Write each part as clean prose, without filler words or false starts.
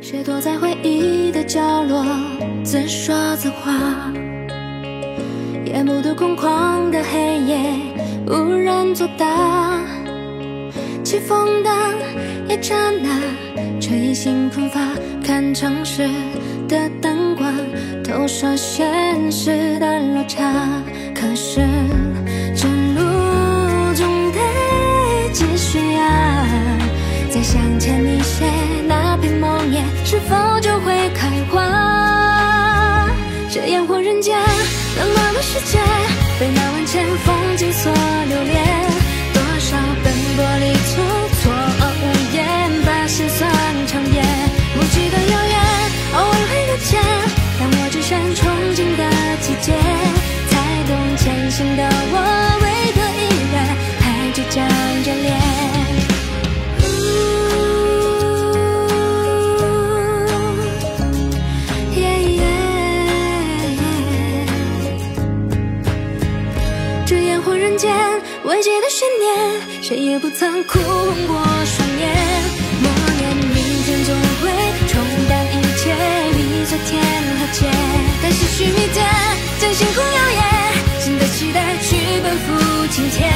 谁躲在回忆的角落自说自话，夜幕的空旷的黑夜无人作答，起风的一刹那吹醒喷发，看城市的灯光投射现实的落差，可是这路总得继续啊，再向前一些，那片梦叶是否就会开花？这烟火人间冷暖的世界，被那万千风景所留恋，多少奔波里蹉跎无言，把心酸长夜，无际的遥远偶尔会搁浅，但我只剩憧憬的季节，才懂前行的我为何依然还倔强着脸。这烟火人间未解的悬念，谁也不曾哭红过双眼，默念明天总会冲淡一切，比昨天和解，但是须弥间将星空耀眼，新的期待去奔赴今天，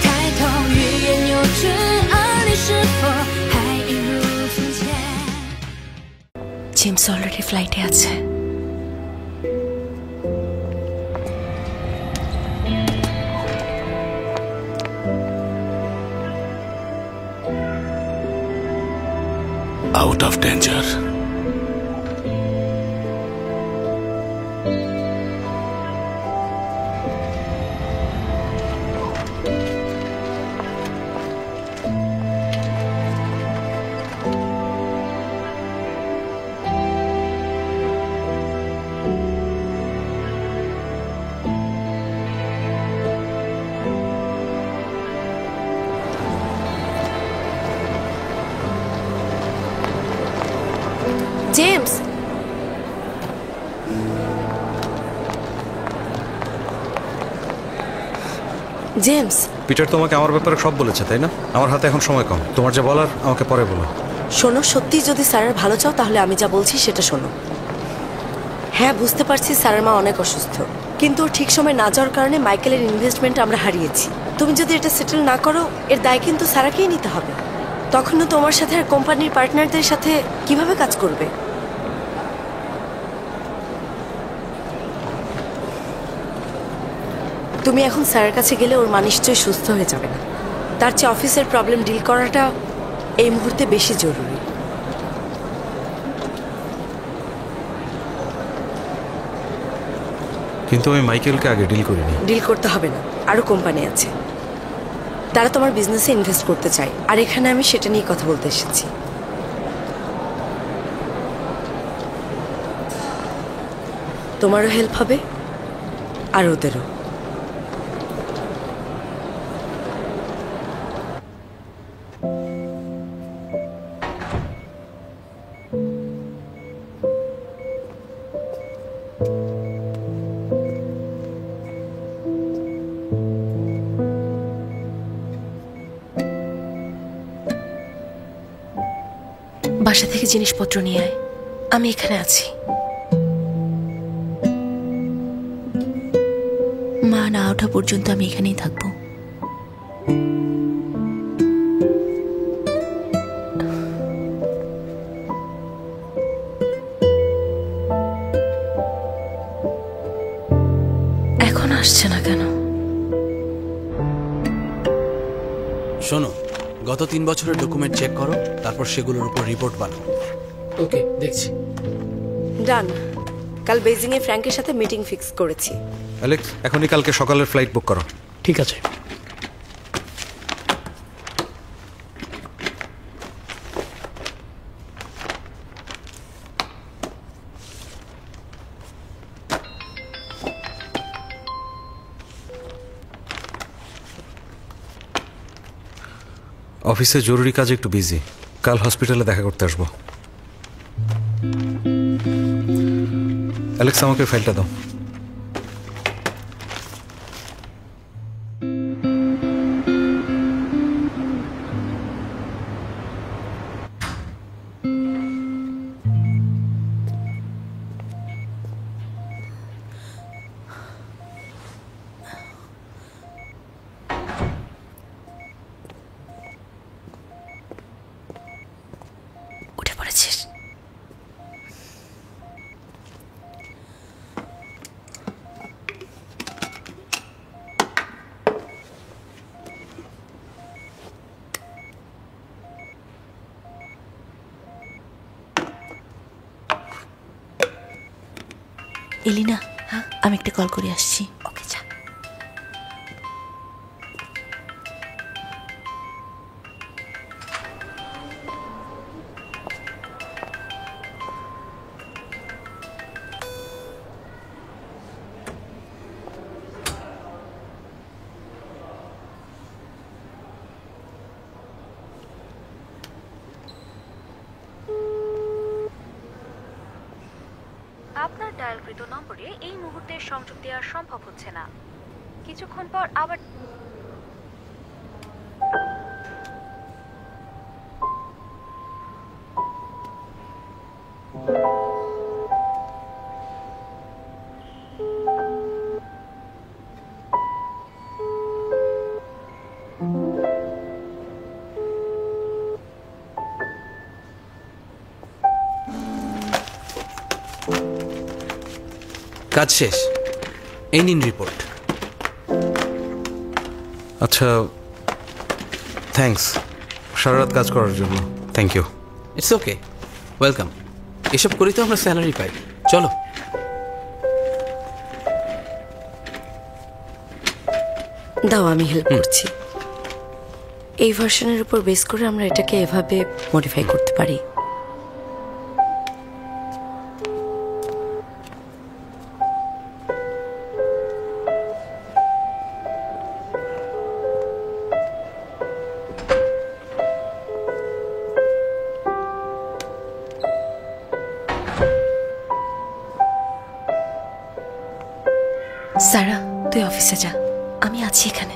抬头语言幼稚，而你是否还一如从前？ James already ফ্লাইটে আছে। Out of danger. James, James, Peter তোমাকে আমার ব্যাপারে সব বলেছে তাই না? আমার হাতে এখন সময় কম, তোমার যা বলার আমাকে পরে বলো। শোনো, সত্যি যদি স্যারের ভালো চাও তাহলে আমি যা বলছি সেটা শোনো। হ্যাঁ, বুঝতে পারছি স্যারের মা অনেক অসুস্থ, কিন্তু ঠিক সময় না যাওয়ার কারণে মাইকেলের ইনভেস্টমেন্ট আমরা হারিয়েছি। তুমি যদি এটা সেটেল না করো এর দায় কিন্তু স্যারাকেই নিতে হবে। তখনও তোমার সাথে আর কোম্পানির পার্টনারদের সাথে কিভাবে কাজ করবে? তুমি এখন স্যারের কাছে গেলে ওর মা নিশ্চয়ই সুস্থ হয়ে যাবে না, তার চেয়ে অফিসের প্রবলেম ডিল করাটা এই মুহূর্তে বেশি জরুরি। কিন্তু আমি মাইকেলকে আগে ডিল করিনি। ডিল করতে হবে না, আরো কোম্পানি আছে, তারা তোমার বিজনেসে ইনভেস্ট করতে চায়, আর এখানে আমি সেটা নিয়ে কথা বলতে এসেছি। তোমারও হেল্প হবে আর ওদেরও। বাসা থেকে জিনিসপত্র নিয়ে আয়, আমি এখানে আছি। মা না ওঠা পর্যন্ত আমি এখানেই থাকবো। এখন আসছে না কেন? শোনো, গত 3 বছরের ডকুমেন্ট চেক করো, তারপর সেগুলোর উপর রিপোর্ট বানাও। ওকে, দেখছি। ডান। কাল বেজিং এ ফ্র্যাঙ্কের সাথে মিটিং ফিক্স করেছি। অ্যালেক্স, এখনই কালকে সকালের ফ্লাইট বুক করো। ঠিক আছে। অফিসে জরুরি কাজে একটু বিজি, কাল হসপিটালে দেখা করতে আসবো। অ্যালেক্স, আমাকে ফাইলটা দাও। এলিনা, আমি একটা কল করে আসছি। ওকে, যা। আপনার ডায়ালকৃত নম্বরে এই মুহূর্তে সংযোগ দেওয়া সম্ভব হচ্ছে না, কিছুক্ষণ পর আবার। কাজ শেষ, এই নিন রিপোর্ট। আচ্ছা, থ্যাঙ্কস সারা রাত কাজ করার জন্য। Thank you. It's okay, welcome. এসব করেই তো আমরা স্যালারি পাই। চলো। দাও, আমি হেল্প করছি। এই ভার্সনের উপর বেস করে আমরা এটাকে এভাবে মডিফাই করতে পারি। সারা, তুই অফিসে যা, আমি আছি এখানে।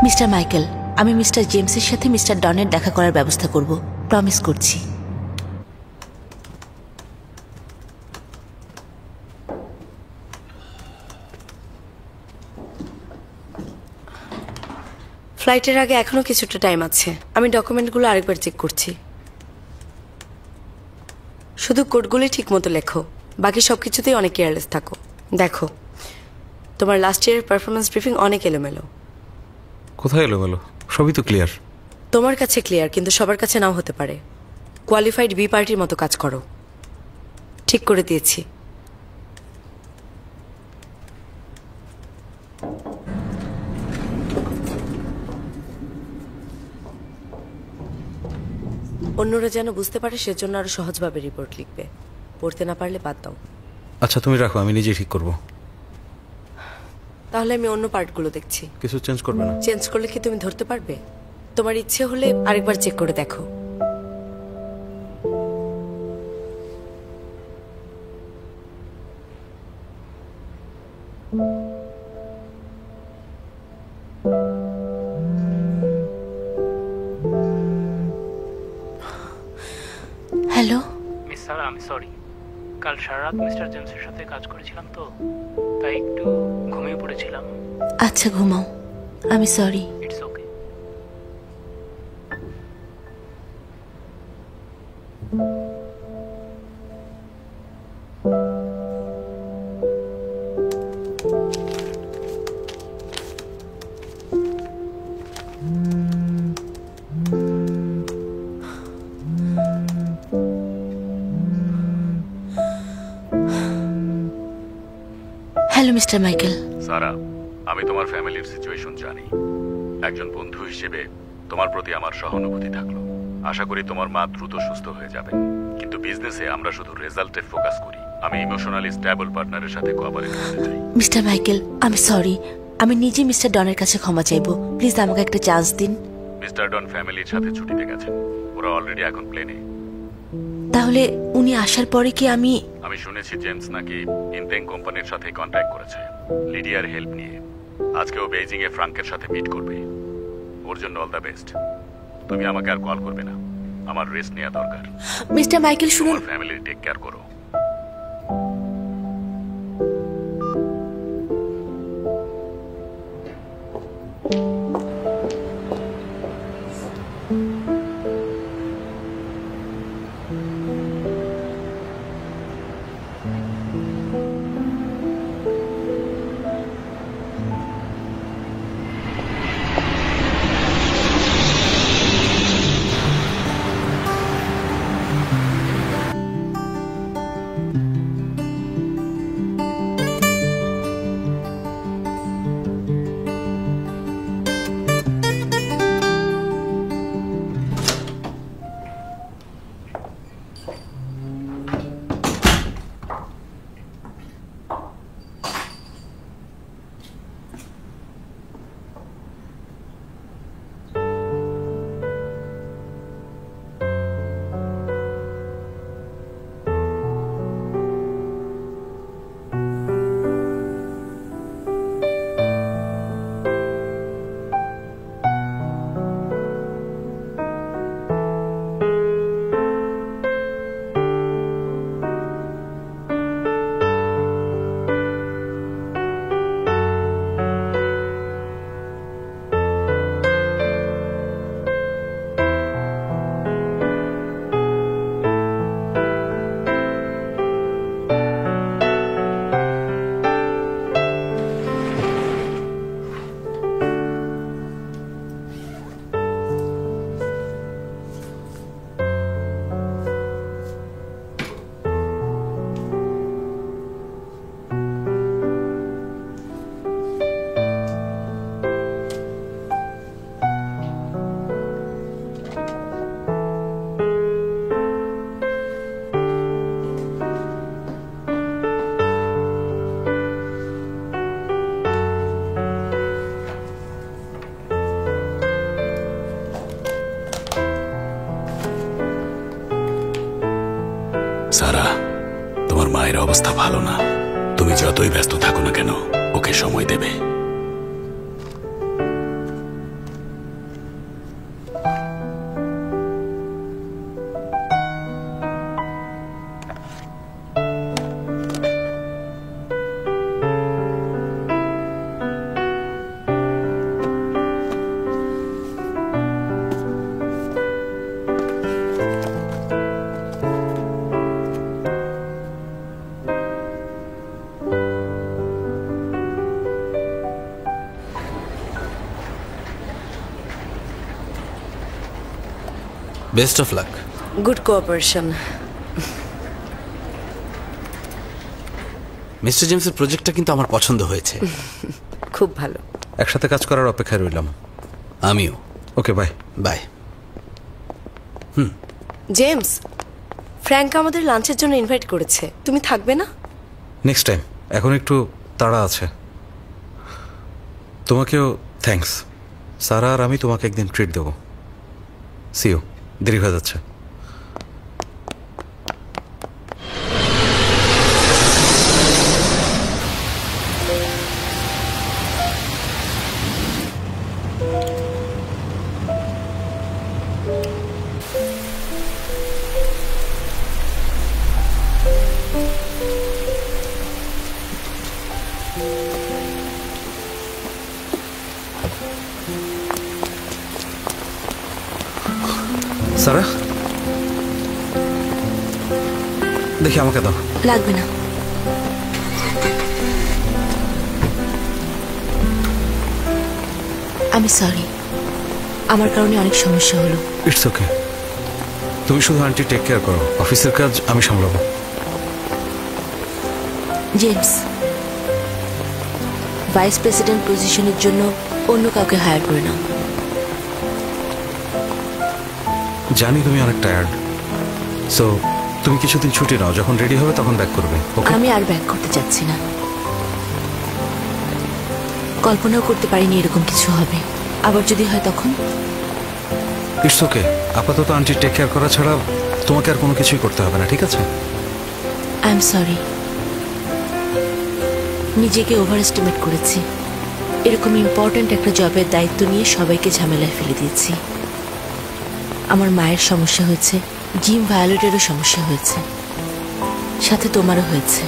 মিস্টার মাইকেল, আমি মিস্টার জেমসের সাথে মিস্টার ডনের দেখা করার ব্যবস্থা করব, প্রমিস করছি। ফ্লাইটের আগে এখনো কিছুটা টাইম আছে। আমি ডকুমেন্টগুলো আরেকবার চেক করছি। শুধু কোডগুলি ঠিক মতো লেখো, বাকি সব কিছুতেই অনেক কেয়ারলেস থাকো। দেখো, তোমার লাস্ট ইয়ারের পারফরমেন্স ব্রিফিং অনেক এলোমেলো। কোথায় এলোমেলো? সবই তো ক্লিয়ার। তোমার কাছে ক্লিয়ার, কিন্তু সবার কাছে নাও হতে পারে। কোয়ালিফাইড বি পার্টির মতো কাজ করো। ঠিক করে দিয়েছি। অন্যরা যেন বুঝতে পারে, সেজন্য আরো সহজভাবে রিপোর্ট লিখবে। পড়তে না পারলে বাদ দাও। আচ্ছা, তুমি রাখো, আমি নিজেই ঠিক করব। তাহলে আমি অন্য পার্টগুলো দেখছি। কিছু চেঞ্জ করবে না? চেঞ্জ করলে কি তুমি ধরতে পারবে? তোমার ইচ্ছে হলে আরেকবার চেক করে দেখো। হ্যালো মিস সারা, আমি সরি। কাল সারা রাত মিস্টার জেমসের সাথে কাজ করেছিলাম তো, তাই একটু ঘুমিয়ে পড়েছিলাম। আচ্ছা, ঘুমাও। আমি sorry. It's okay. Hello mister Michael. Sarah, আমি তোমার ফ্যামিলির সিচুয়েশন জানি। একজন বন্ধু হিসেবে তোমার প্রতি আমার সহানুভূতি থাকলো। আশা করি তোমার মা দ্রুত সুস্থ হয়ে যাবেন। কিন্তু বিজনেসে আমরা শুধু রেজাল্টে ফোকাস করি। আমি ইমোশনালি স্টেবল পার্টনারের সাথে কোঅপারেট করতে চাই। মিস্টার মাইকেল, আমি সরি। আমি নিজে মিস্টার ডনের কাছে ক্ষমা চাইবো। প্লিজ আমাকে একটা চান্স দিন। মিস্টার ডন ফ্যামিলির সাথে ছুটিতে গেছেন। ওরা অলরেডি এখন প্লেনে। তাহলে উনি আসার পরে কি আমি শুনেছি জেমস নাকি ইনটেং কোম্পানির সাথে কন্ট্যাক্ট করেছে লিডিয়ার হেল্প নিয়ে। আজকে ও বেইজিং এ ফ্রাঙ্কের সাথে মিট করবে। ওর জন্য অল দ্য বেস্ট। তুমি আমাকে আর কল করবে না, আমার রেস্ট নেওয়া দরকার। মিস্টার মাইকেল শুনুন, ফ্যামিলির টেক কেয়ার করো। সারা, তোমার মায়ের অবস্থা ভালো না। তুমি যতই ব্যস্ত থাকো না কেন, ওকে সময় দেবে। Best of luck. Good cooperation. Mister জেমসের প্রজেক্টটা কিন্তু আমার পছন্দ হয়েছে। খুব ভালো। একসাথে কাজ করার অপেক্ষায় রইলাম। আমিও। ওকে, বাই। বাই। জেমস, ফ্র্যাঙ্ক আমাদের লাঞ্চের জন্য ইনভাইট করেছে, তুমি থাকবে না? নেক্সট টাইম, এখন একটু তাড়া আছে। তোমাকেও থ্যাঙ্কস। সারা আর আমি তোমাকে একদিন ট্রিট দেবো। See you. দেরি হয়ে যাচ্ছে। সারা, দেখি আমাকে দাও। লাগবে না। আমি সরি, আমার কারণে অনেক সমস্যা হলো। It's okay. তুমি শুধু আন্টি টেক কেয়ার করো, অফিসের কাজ আমি সামলাবো। জেমস, ভাইস প্রেসিডেন্ট পজিশনের জন্য অন্য কাউকে হায়ার করে নাও। জানি তুমি অনেক টায়ার্ড, সো তুমি কিছুদিন ছুটি নাও, যখন রেডি হবে তখন ব্যাক করবে। ওকে? আমি আর ব্যাক করতে চাচ্ছি না। কল্পনাও করতে পারিনি এরকম কিছু হবে। আবার যদি হয় তখন? It's okay. আপাতত আন্টি টেক কেয়ার করা ছাড়া তোমাকে আর কোনো কিছুই করতে হবে না, ঠিক আছে? আই এম সরি, নিজেকে ওভার এস্টিমেট করেছি। এরকম ইম্পর্ট্যান্ট একটা জবের দায়িত্ব নিয়ে সবাইকে ঝামেলায় ফেলে দিয়েছি। আমার মায়ের সমস্যা হয়েছে, জিম ভায়োলেটেরও সমস্যা হয়েছে, সাথে তোমারও হয়েছে।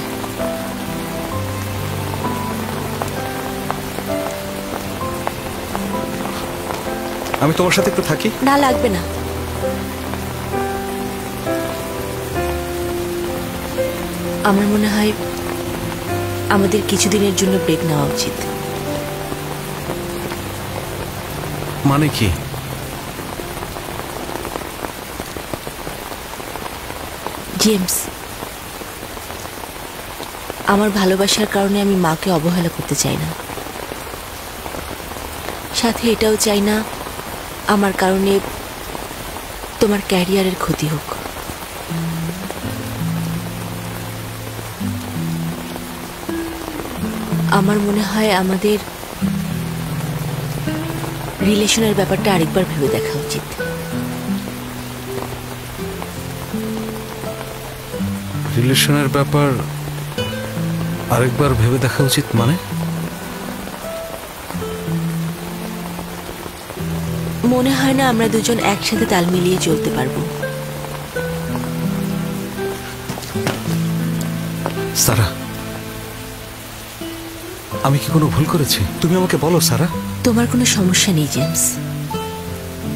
আমি তোমার সাথে একটু থাকি। না, লাগবে না। আমার মনে হয় আমাদের কিছুদিনের জন্য ব্রেক নেওয়া উচিত। মানে কি? জেমস, আমার ভালোবাসার কারণে আমি মাকে অবহেলা করতে চাই না, সাথে এটাও চাই না আমার কারণে তোমার ক্যারিয়ারের ক্ষতি হোক। আমার মনে হয় আমাদের রিলেশনের ব্যাপারটা আরেকবার ভেবে দেখা উচিত। রিলেশনের ব্যাপার আরেকবার ভেবে দেখা উচিত মানে? মনে হয় না আমরা দুজন একসাথে তাল মিলিয়ে চলতে পারবো। সারা, আমি কি কোনো ভুল করেছি? তুমি আমাকে বলো সারা। তোমার কোনো সমস্যা নেই জেমস,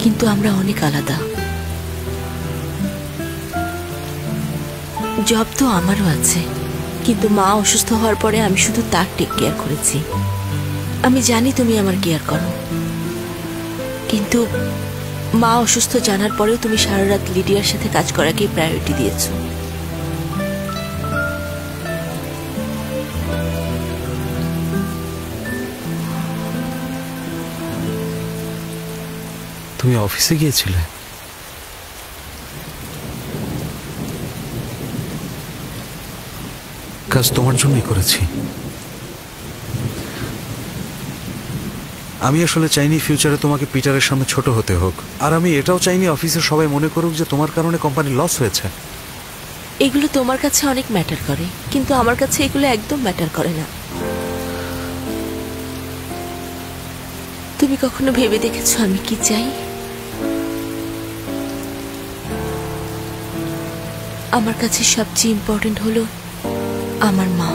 কিন্তু আমরা অনেক আলাদা। জব তো আমারও আছে, কিন্তু মা অসুস্থ হওয়ার পরে আমি শুধু তার টেক কেয়ার করেছি। আমি জানি তুমি আমার কেয়ার করো, কিন্তু মা অসুস্থ জানার পরেও তুমি সারা রাত লিডিয়ার সাথে কাজ করাকেই প্রায়োরিটি দিয়েছো। তুমি অফিসে গিয়েছিলে? কাজ তোমার জন্যই করেছি। আমি আসলে চাইনি ফিউচারে তোমাকে পিটারের সামনে ছোট হতে হোক, আর আমি এটাও চাইনি অফিসের সবাই মনে করুক যে তোমার কারণে কোম্পানি লস হয়েছে। এগুলো তোমার কাছে অনেক ম্যাটার করে, কিন্তু আমার কাছে এগুলো একদম ম্যাটার করে না। তুমি কখনো ভেবে দেখেছো আমি কি চাই? আমার কাছে সবচেয়ে ইম্পর্টেন্ট হলো আমার মা,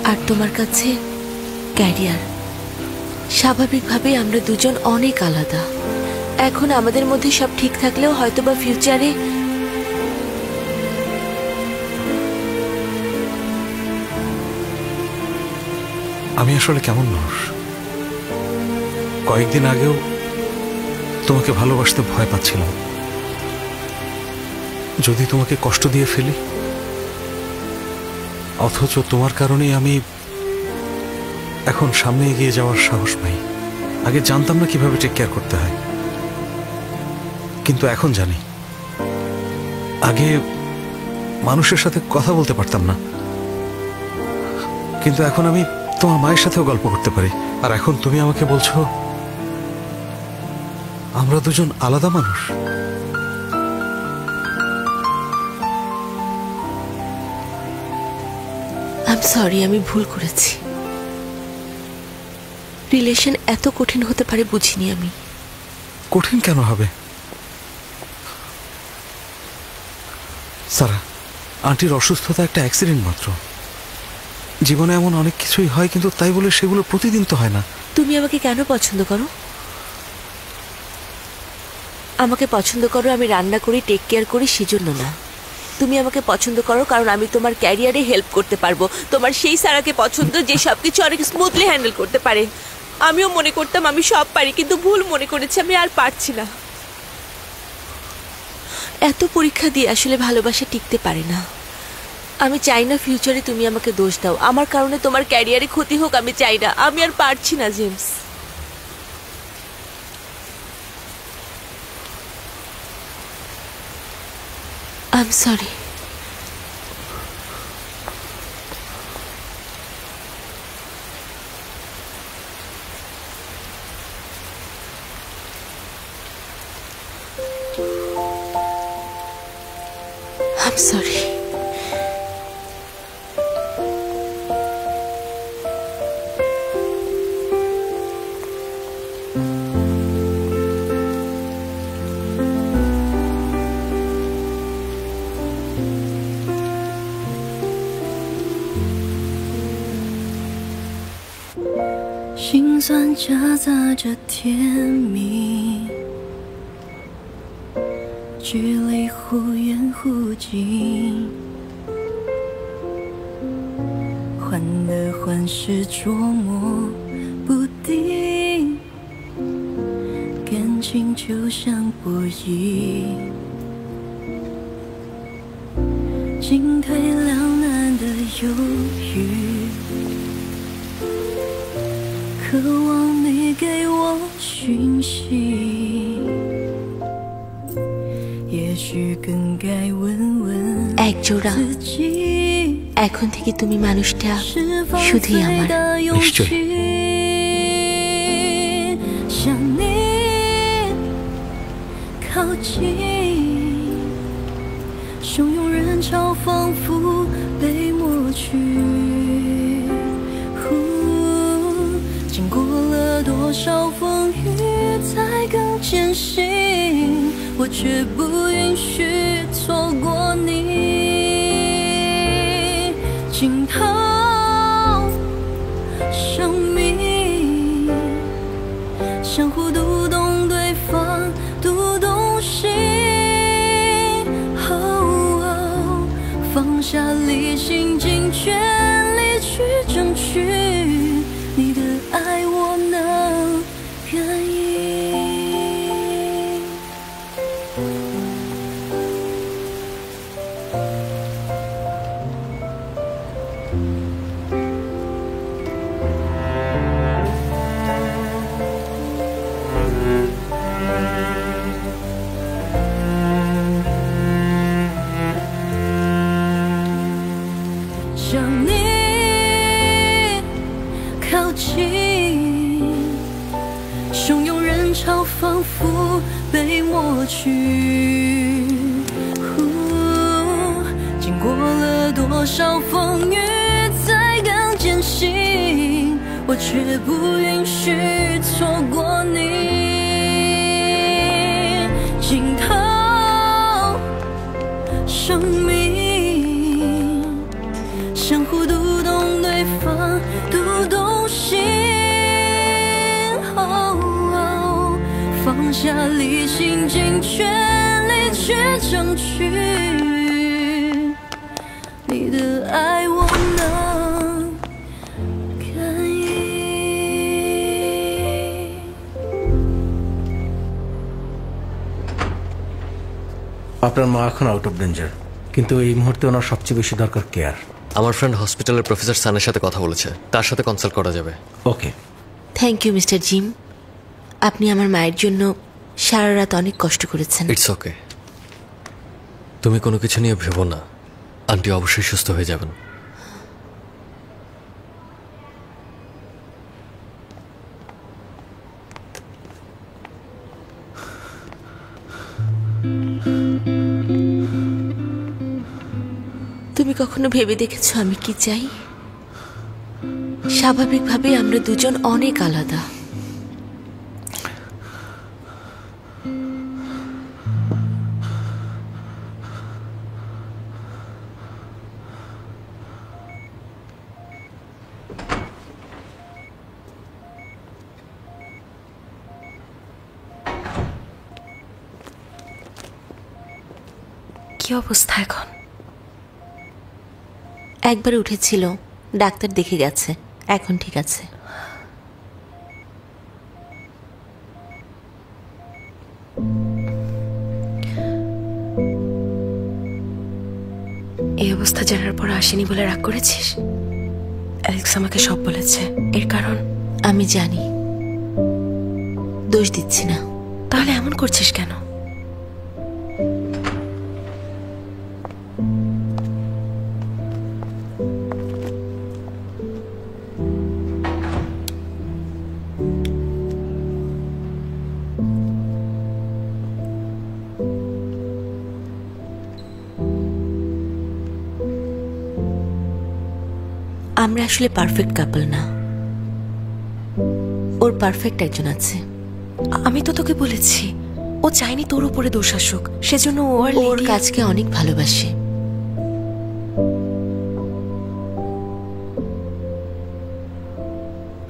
আর তোমার কাছে ক্যারিয়ার। স্বাভাবিকভাবে আমরা দুজন অনেক আলাদা। এখন আমাদের মধ্যে সব ঠিক থাকলেও হয়তোবা ফিউচারে আমি আসলে কেমন মানুষ, কয়েকদিন আগেও তোমাকে ভালোবাসতে ভয় পাচ্ছিলাম। যদি তোমাকে কষ্ট দিয়ে ফেলি, অথচ তোমার কারণেই আমি এখন সামনে এগিয়ে যাওয়ার সাহস পাই। আগে জানতাম না কিভাবে টেক কেয়ার করতে হয়, কিন্তু এখন জানি। আগে মানুষের সাথে কথা বলতে পারতাম না, কিন্তু এখন আমি তোমার মায়ের সাথেও গল্প করতে পারি। আর এখন তুমি আমাকে বলছো আমরা দুজন আলাদা মানুষ। আই এম সরি, আমি ভুল করেছি। রিলেশন এত কঠিন হতে পারে বুঝিনি আমি। কঠিন কেন হবে? সারা, আন্টির অসুস্থতা একটা অ্যাক্সিডেন্ট মাত্র। জীবনে এমন অনেক কিছুই হয়, কিন্তু তাই বলে সেগুলো প্রতিদিন তো হয় না। তুমি আমাকে কেন পছন্দ করো? আমাকে পছন্দ করো আমি রান্না করি, টেক কেয়ার করি, সেজন্য না। তুমি আমাকে পছন্দ করো কারণ আমি তোমার ক্যারিয়ারে হেল্প করতে পারবো। তোমার সেই সারাকে পছন্দ যে সবকিছু অনেক স্মুথলি হ্যান্ডেল করতে পারে। আমিও মনে করতাম আমি সব পারি, কিন্তু ভুল মনে করেছি আমি আর পারছি না। এত পরীক্ষা দিয়ে আসলে ভালোবাসা টিকতে পারে না। আমি চাই না ফিউচারে তুমি আমাকে দোষ দাও, আমার কারণে তোমার ক্যারিয়ারে ক্ষতি হোক আমি চাই না। আমি আর পারছি না James. I am sorry. I'm sorry.心酸夹杂着甜蜜，距离忽远忽近，患得患失捉摸不定，感情就像博弈，进退两难的犹豫，渴望你给我讯息，也许更该问问自己，এখন থেকে তুমি মানুষটা শুধুই আমার। নিশ্চয়ই।向你靠近，汹涌人潮仿佛被抹去，经过了多少风雨才更坚信，我却不允许错过你。惊涛生命，相互读懂对方，读懂心。放下理性，尽全力去争取。你的爱我能愿意。向你靠近，汹涌人潮仿佛被抹去，多少风雨才更坚信，我却不允许错过你。尽头生命，相互读懂对方，读懂心。放下理性，尽全力去争取你的爱，我能感应。আপনার মা এখন আউট অফ ডেঞ্জার, কিন্তু এই মুহূর্তে ওনার সবচেয়ে বেশি দরকার কেয়ার। আমার ফ্রেন্ড হসপিটালের প্রফেসর সানের সাথে কথা বলেছে, তার সাথে কনসাল্ট করা যাবে। ওকে, থ্যাংক ইউ মিস্টার জিম। আপনি আমার মায়ের জন্য সারা রাত অনেক কষ্ট করেছেন। ইটস ওকে, তুমি কোনো কিছু নিয়ে ভেবো না, আন্টি অবশ্যই সুস্থ হয়ে যাবেন। তুমি কখনো ভেবে দেখেছো আমি কি চাই? স্বাভাবিকভাবে আমরা দুজন অনেক আলাদা। কি অবস্থা এখন? একবার উঠেছিল, ডাক্তার দেখে গেছে, এখন ঠিক আছে। এই অবস্থা জানার পর আসেনি বলে রাগ করেছিস? অ্যালেক্স আমাকে সব বলেছে, এর কারণ আমি জানি, দোষ দিচ্ছি না। তাহলে এমন করছিস কেন? আমরা আসলে পারফেক্ট কাপল না, ওর পারফেক্ট একজন আছে। আমি তো তোকে বলেছি, ও চাইনি তোর উপরে দোষ আসুক, সেজন্য ওর কাজকে অনেক ভালোবাসে।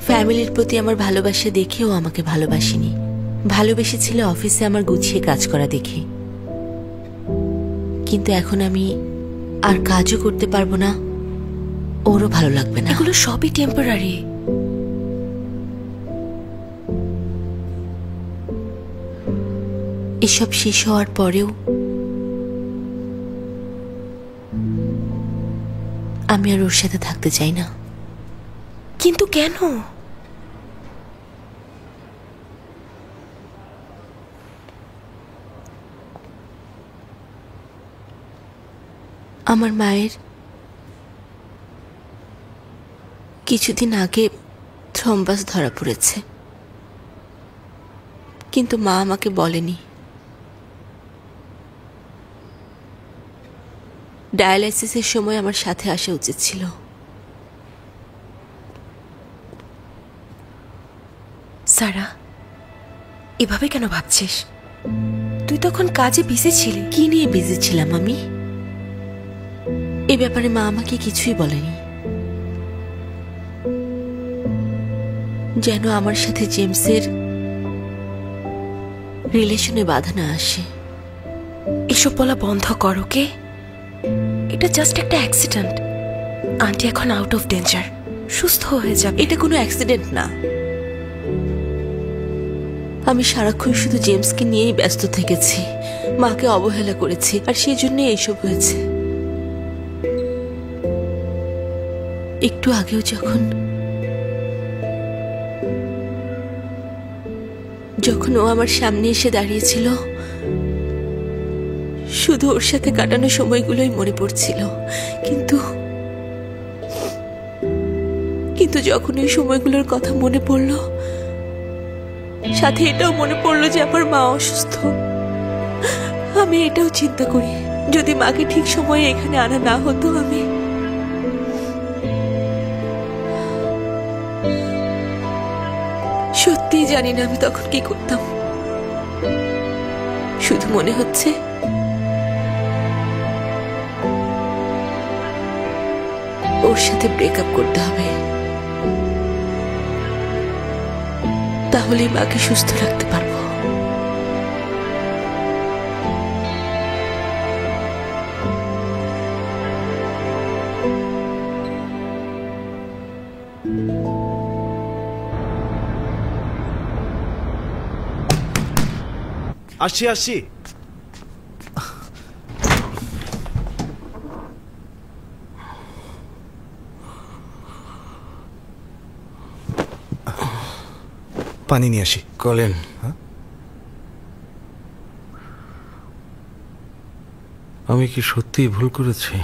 ফ্যামিলির প্রতি আমার ভালোবাসা দেখে ও আমাকে ভালোবাসেনি, ভালোবেসেছিল অফিসে আমার গুছিয়ে কাজ করা দেখে। কিন্তু এখন আমি আর কাজও করতে পারবো না, ওরও ভালো লাগবে না। এগুলো সবই টেম্পোরারি। এসব শেষ হওয়ার পরেও আমি আর ওর সাথে থাকতে চাই না। কিন্তু কেন? আমার মায়ের কিছুদিন আগে থ্রম্বাস ধরা পড়েছে, কিন্তু মা আমাকে বলেনি। ডায়ালাইসিসের সময় আমার সাথে আসা উচিত ছিল। সারা, এভাবে কেন ভাবছিস? তুই তখন কাজে বিজি ছিলি। কি নিয়ে বিজি ছিলাম আমি? এ ব্যাপারে মা আমাকে কিছুই বলেনি, যেন আমার সাথে জেমসের রিলেশনে বাধা না আসে। এসব বলা বন্ধ কর, ওকে? এটা জাস্ট একটা অ্যাক্সিডেন্ট। আন্টি এখন আউট অফ ডেঞ্জার, সুস্থ হয়ে যাবে। এটা কোনো অ্যাক্সিডেন্ট না। আমি সারাক্ষণ শুধু জেমসকে নিয়েই ব্যস্ত থেকেছি, মাকে অবহেলা করেছি, আর সেই জন্য এইসব হয়েছে। একটু আগেও যখন ও আমার সামনে এসে দাঁড়িয়েছিল, শুধু ওর সাথে কাটানো সময়গুলোই মনে পড়ছিল। কিন্তু যখন ওই সময়গুলোর কথা মনে পড়ল, সাথে এটাও মনে পড়ল যে আমার মা অসুস্থ। আমি এটাও চিন্তা করি, যদি মাকে ঠিক সময়ে এখানে আনা না হতো, আমি জানি না আমি তখন কি করতাম। শুধু মনে হচ্ছে ওর সাথে ব্রেকআপ করতে হবে, তাহলেই মাকে সুস্থ রাখতে পারবো। আসছি আসছি। পানি নিয়ে আসি। কলেন, আমি কি সত্যিই ভুল করেছি?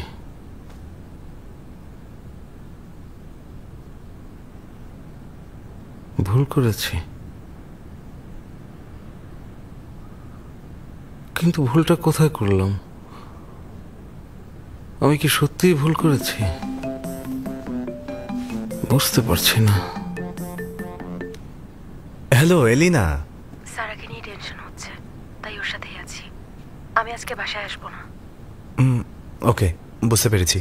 ভুল করেছি, কিন্তু ভুলটা কোথায় করলাম? আমি কি সত্যিই ভুল করেছি? বুঝতে পারছি না। হ্যালো এলিনা। সারাকে নিয়ে টেনশন হচ্ছে, তাই ওর সাথেই আছি। আমি আজকে বাসায় আসবো না। ওকে, বুঝতে পেরেছি।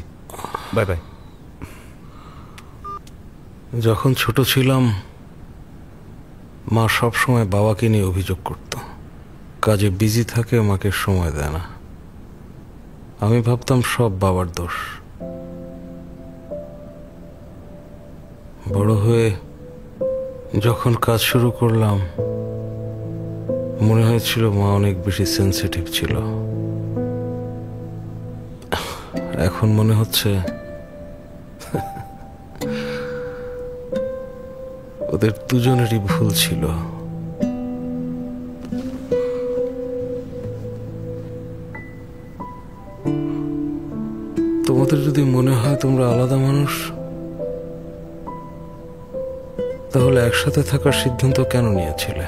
Bye bye. যখন ছোট ছিলাম মা সব সময় বাবাকে নিয়ে অভিযোগ করত, কাজে বিজি থাকে, মাকে সময় দেয় না। আমি ভাবতাম সব বাবার দোষ। বড় হয়ে যখন কাজ শুরু করলাম মনে হয়েছিল মা অনেক বেশি সেন্সিটিভ ছিল। এখন মনে হচ্ছে ওদের দুজনেরই ভুল ছিল। তোমাদের যদি মনে হয় তোমরা আলাদা মানুষ, তাহলে একসাথে থাকার সিদ্ধান্ত কেন নিয়েছিলে?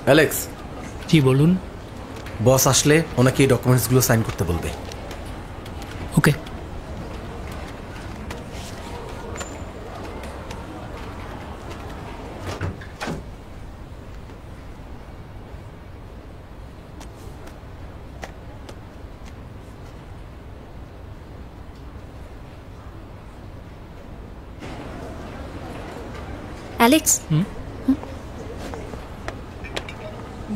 অ্যালেক্স। জি বলুন। বস আসলে ওনাকে এই ডকুমেন্টসগুলো সাইন করতে বলবে। ওকে। অ্যালেক্স,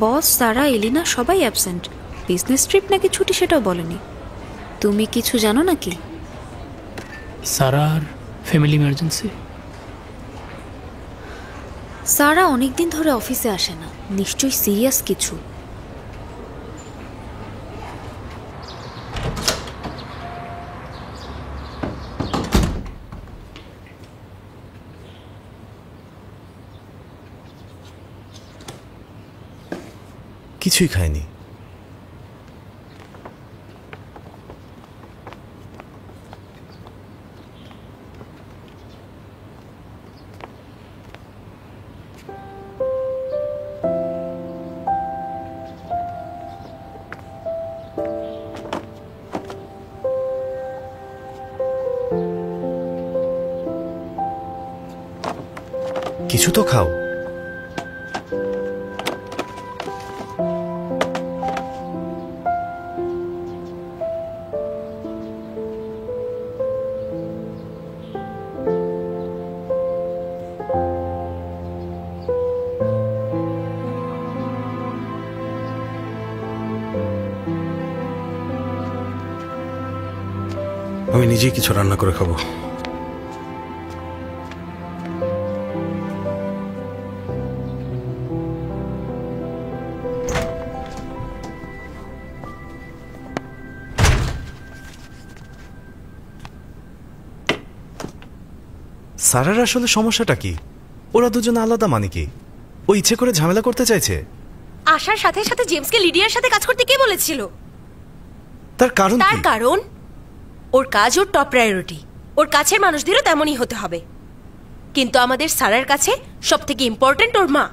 বস, সারা, এলিনা সবাই অ্যাবসেন্ট। বিজনেস ট্রিপ নাকি ছুটি সেটাও বলেনি। তুমি কিছু জানো নাকি? সারার ফ্যামিলি ইমার্জেন্সি। সারা অনেকদিন ধরে অফিসে আসে না, নিশ্চয়ই সিরিয়াস কিছু। কিছুই খায়নি। কিছু তো খাও। আমি নিজেই কিছু রান্না করে খাবো। সারার আসলে সমস্যাটা কি? ওরা দুজন আলাদা মানে কি? ও ইচ্ছে করে ঝামেলা করতে চাইছে? আসার সাথে সাথে জেমসকে লিডিয়ার সাথে কাজ করতে কে বলেছিল? তার কারণ তার কারণ ওর কাজ ওর টপ প্রায়োরিটি। ওর কাছের মানুষদেরও তেমনই হতে হবে। কিন্তু আমাদের সারার কাছে সবথেকে ইম্পর্টেন্ট ওর মা।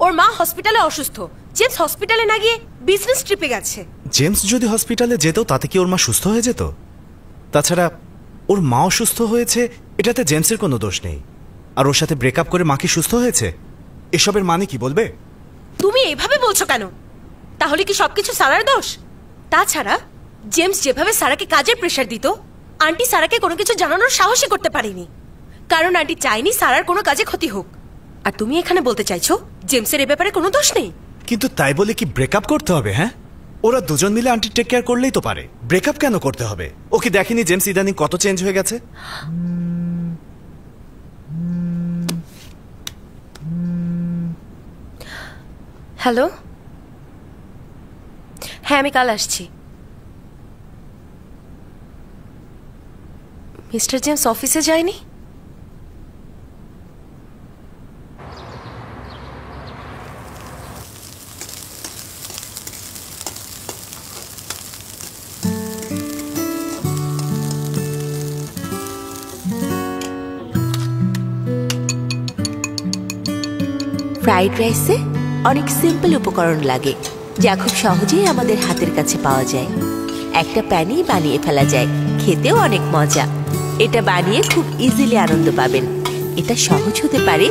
ওর মা হসপিটালে অসুস্থ। জেমস হসপিটালে না গিয়ে বিজনেস ট্রিপে গেছে। জেমস যদি হসপিটালে যেত তাতে কি ওর মা সুস্থ হয়ে যেত? তাছাড়া ওর মা অসুস্থ হয়েছে এটাতে জেমসের কোনো দোষ নেই। আর ওর সাথে ব্রেকআপ করে মা কি সুস্থ হয়েছে? এসবের মানে কি বলবে? তুমি এভাবে বলছো কেন? তাহলে কি সবকিছু সারার দোষ? তাছাড়া জেমস যেভাবে সারাকে কাজের প্রেশার দিত, আন্টি সারাকে কোনো কিছু জানানোর সাহসই করতে পারেনি। কারণ আন্টি চাইনি সারার কোনো কাজে ক্ষতি হোক। আর তুমি এখানে বলতে চাইছো জেমসের এ ব্যাপারে কোনো দোষ নেই? কিন্তু তাই বলে কি ব্রেকআপ করতে হবে? হ্যাঁ, ওরা দুজন মিলে আন্টি টেক কেয়ার করলেই তো পারে। ব্রেকআপ কেন করতে হবে? ও কি দেখেনি জেমস ইদানিং কত চেঞ্জ হয়ে গেছে? হ্যালো, হ্যাঁ আমি কাল আসছি। মিস্টার জেমস অফিসে যায়নি? ফ্রাইড রাইসে অনেক সিম্পল উপকরণ লাগে, যা খুব সহজেই আমাদের হাতের কাছে পাওয়া যায়। একটা প্যানেই বানিয়ে ফেলা যায়, খেতেও অনেক মজা। এটা বানিয়ে খুব ইজিলি আনন্দ পাবেন। এটা সহজ হতে পারে,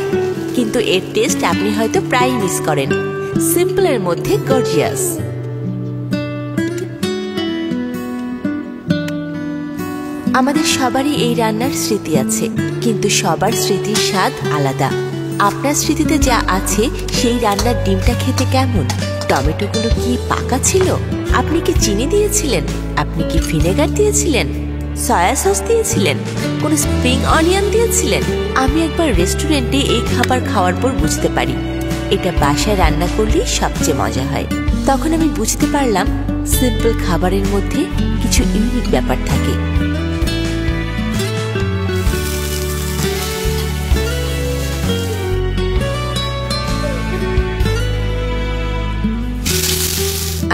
কিন্তু এর টেস্ট আপনি হয়তো প্রায়ই মিস করেন। সিম্পলের মধ্যে গর্জিয়াস। আমাদের সবারই এই রান্নার স্মৃতি আছে, কিন্তু সবার স্মৃতির স্বাদ আলাদা। আপনার স্মৃতিতে যা আছে সেই রান্নার ডিমটা খেতে কেমন? টমেটোগুলো কি পাকা ছিল? আপনি কি চিনি দিয়েছিলেন? আপনি কি ভিনেগার দিয়েছিলেন? সয়া সস দিয়েছিলেন? কোনো স্প্রিং অনিয়ন দিয়েছিলেন? আমি একবার রেস্টুরেন্টে এই খাবার খাওয়ার পর বুঝতে পারি এটা বাসায় রান্না করলেই সবচেয়ে মজা হয়। তখন আমি বুঝতে পারলাম সিম্পল খাবারের মধ্যে কিছু ইউনিক ব্যাপার থাকে।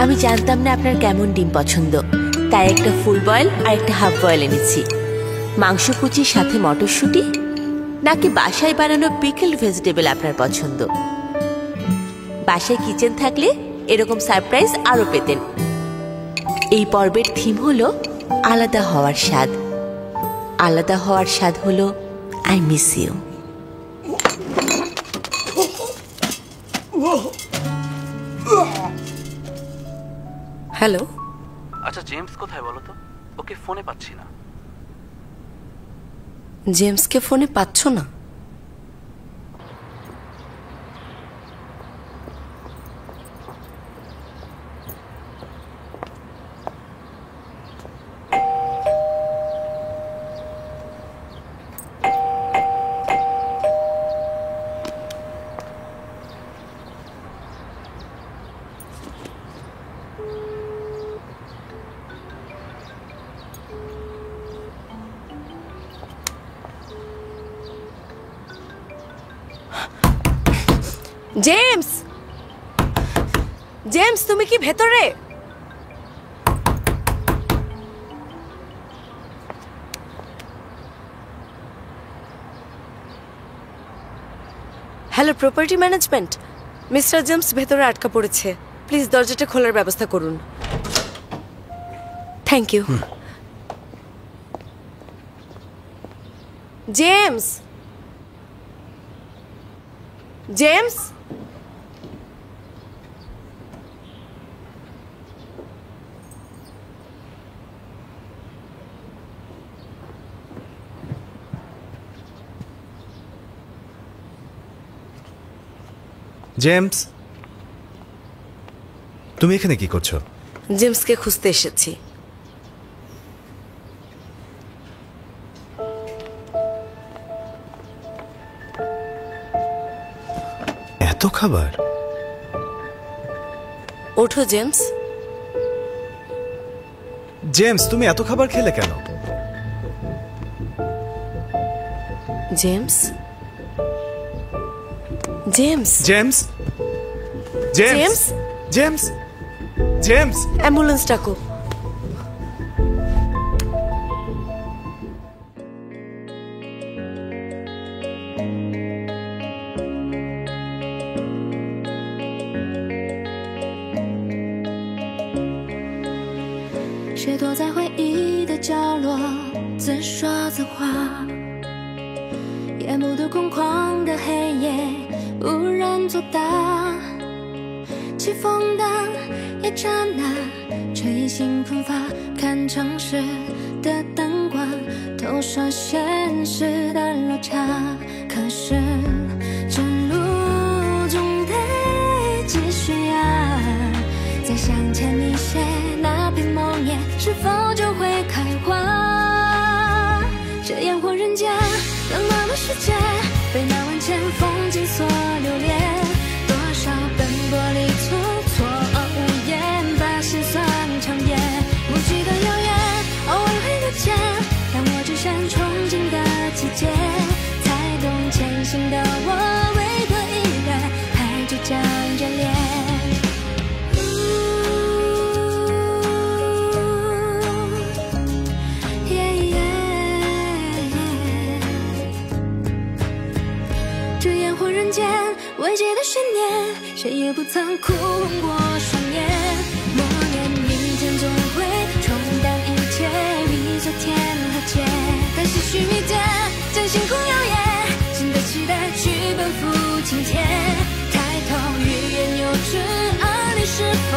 আমি জানতাম না আপনার কেমন ডিম পছন্দ, তাই একটা ফুল বয়েল আর একটা হাফ বয়েল এনেছি। মাংস কুচির সাথে মটরশুঁটি নাকি বাসায় বানানো পিকলড ভেজিটেবল আপনার পছন্দ? বাসায় কিচেন থাকলে এরকম সারপ্রাইজ আরো পেতেন। এই পর্বের থিম হলো আলাদা হওয়ার স্বাদ। আলাদা হওয়ার স্বাদ হলো আই মিস ইউ। হ্যালো, আচ্ছা জেমস কোথায় বলো তো? ওকে ফোনে পাচ্ছি না। জেমসকে ফোনে পাচ্ছ না? জেমস, জেমস তুমি কি ভেতরে? Hello, property management. Mister James ভেতরে আটকা পড়েছে, প্লিজ দরজাটা খোলার ব্যবস্থা করুন। Thank you. James, James, James, তুমি এখানে কি করছো? জেমসকে খুঁজতে এসেছি। এত খাবার? ওঠো জেমস। জেমস, তুমি এত খাবার খেলে কেন? James, James, James, James, James, James, ambulance ডাকো।谁躲在回忆的角落，自说自话，夜幕的空旷的黑夜，无人作答。起风的一刹那，吹醒喷发，看城市的灯光，投射现实的落差。可是这路总得继续啊，再向前你写那片梦魇，是否就会开花？这烟火人间，冷漠的世界，被那万千风景所留恋。多少奔波里错错无言，把心酸长夜，无际的遥远，偶尔会搁浅，让我只剩憧憬的季节，才懂前行的我为何依然还倔强眷恋。未解的悬念，谁也不曾哭红过双眼。默念明天总会冲淡一切，与昨天和解。但是须臾间，将星空摇曳，新的期待去奔赴今天。抬头欲言又止，而你是否